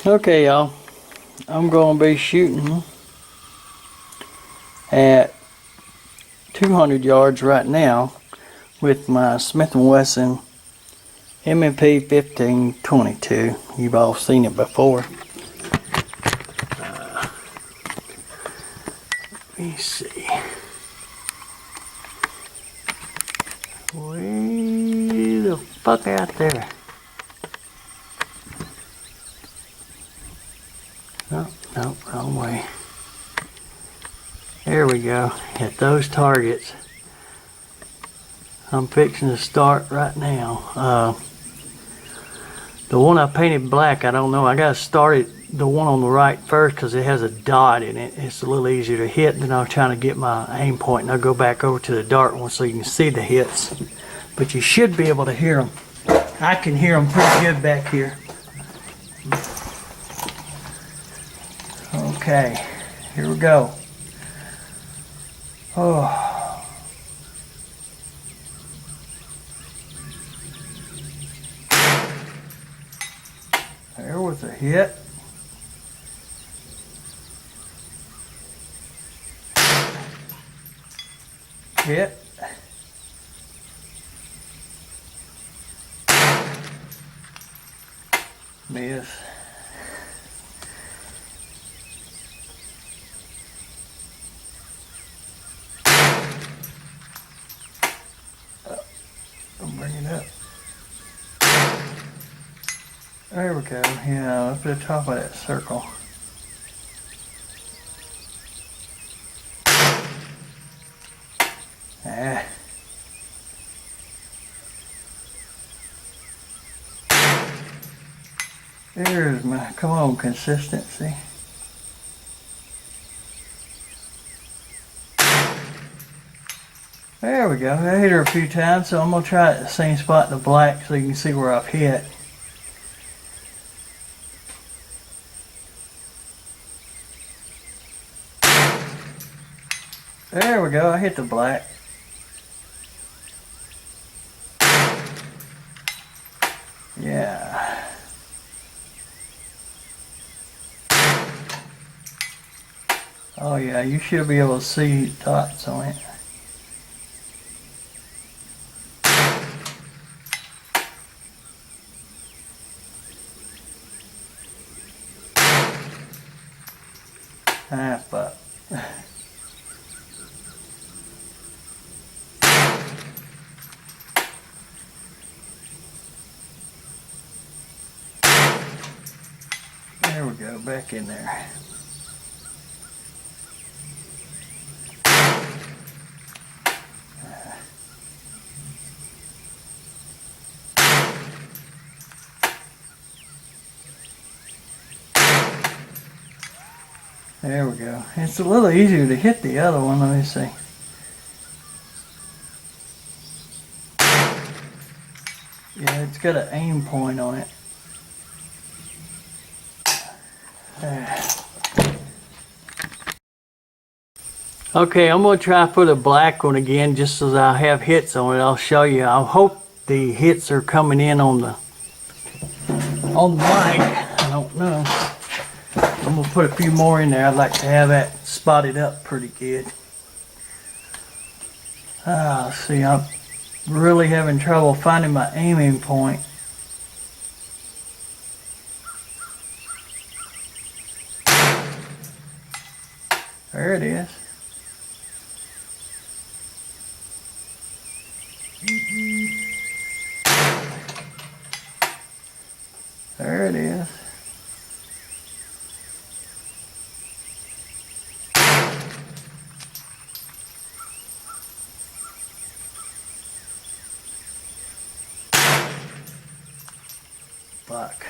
Okay, y'all, I'm going to be shooting at 200 yards right now with my Smith & Wesson M&P 1522. You've all seen it before. Let me see. Way the fuck out there. Oh, no, wrong way. There we go. At those targets. I'm fixing to start right now. The one I painted black, I don't know. I got to start it, the one on the right first, because it has a dot in it. It's a little easier to hit. Then I'm trying to get my aim point, and I'll go back over to the dark one so you can see the hits. But you should be able to hear them. I can hear them pretty good back here. Okay, here we go. Oh. There was a hit. Hit. Miss. I'll bring it up. There we go. Yeah, up at the top of that circle. Ah. There's my, come on, consistency. There we go. I hit her a few times, so I'm going to try it at the same spot in the black so you can see where I've hit. There we go. I hit the black. Yeah. Oh yeah, you should be able to see dots on it. Ah, fuck. There we go, back in there. There we go. It's a little easier to hit the other one. Let me see. Yeah, it's got an aim point on it. Okay, I'm going to try for the black one again just as I have hits on it. I'll show you. I hope the hits are coming in on the black. I don't know. I'm going to put a few more in there. I'd like to have that spotted up pretty good. See, I'm really having trouble finding my aiming point. There it is. There it is. Fuck.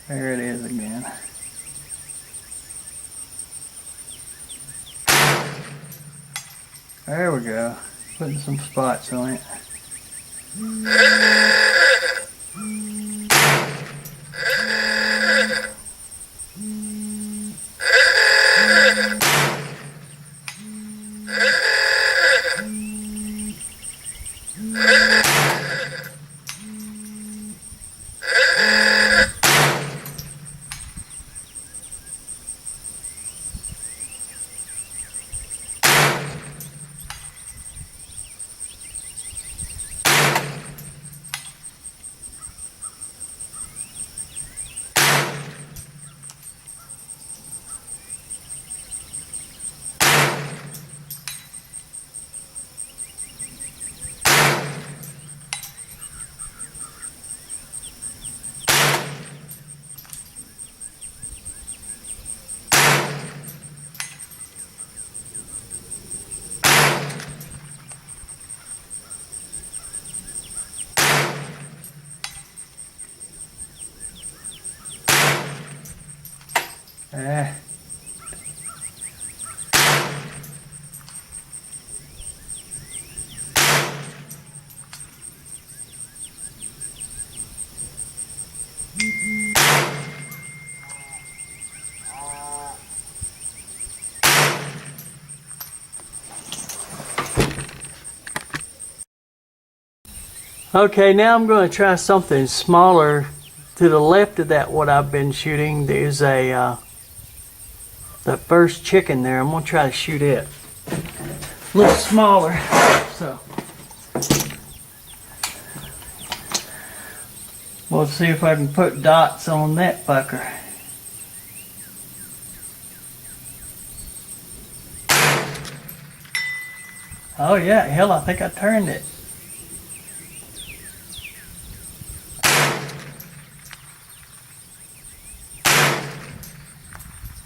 There it is again. There we go. Putting some spots on it. Okay, now I'm going to try something smaller. To the left of that, what I've been shooting, there's a the first chicken there. I'm going to try to shoot it a little smaller. So we'll see if I can put dots on that fucker. Oh yeah, hell, I think I turned it.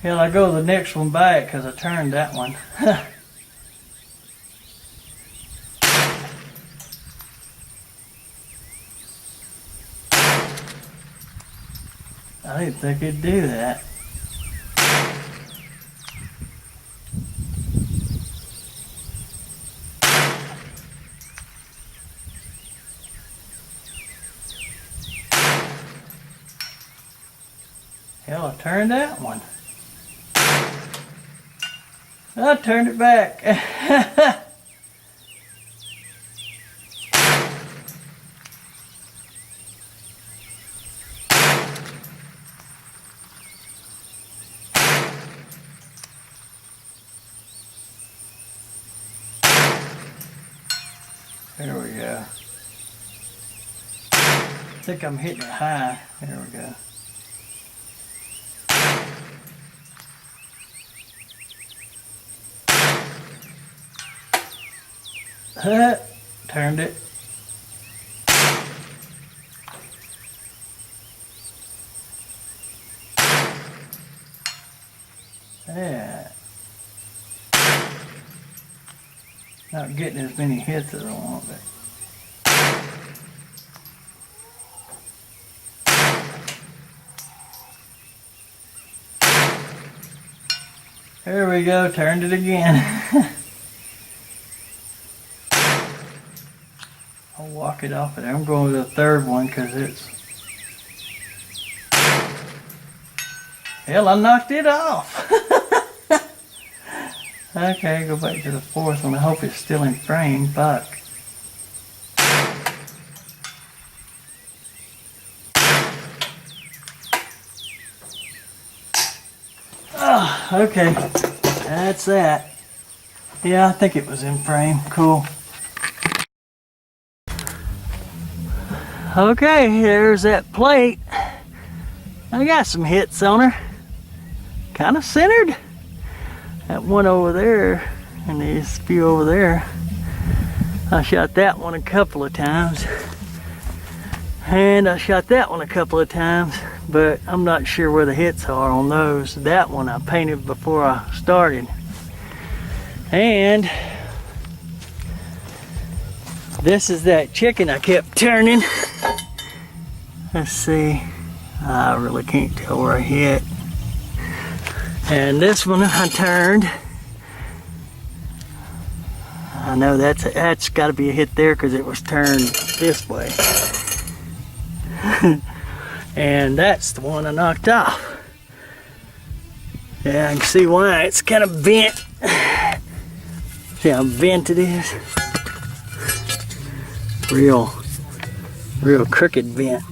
Hell, I go to the next one back because I turned that one. I didn't think it'd do that. Hell, I turned that one. I turned it back. There we go. I think I'm hitting it high. There we go. Turned it. Yeah. Not getting as many hits as I want, but there we go, turned it again. I'll walk it off of there. I'm going to the third one because it's... Hell, I knocked it off. Okay, go back to the fourth one. I hope it's still in frame. Fuck. Oh, okay. That's that. Yeah, I think it was in frame. Cool. Okay, here's that plate. I got some hits on her. Kind of centered. That one over there and these few over there. I shot that one a couple of times. And I shot that one a couple of times, but I'm not sure where the hits are on those. That one I painted before I started. And this is that chicken I kept turning. Let's see. I really can't tell where I hit. And this one I turned. I know that's got to be a hit there because it was turned this way. And that's the one I knocked off. Yeah, I can see why it's kind of bent. See how bent it is? Real crooked bent.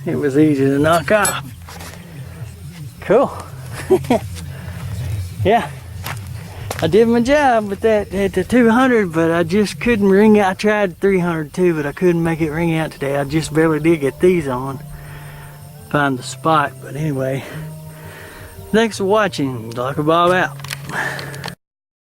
It was easy to knock off. Cool. Yeah, I did my job with that at the 200, but I just couldn't ring it. I tried 300 too, but I couldn't make it ring out today. I just barely did get these on. Find the spot, but anyway. Thanks for watching. Dr. Bob out.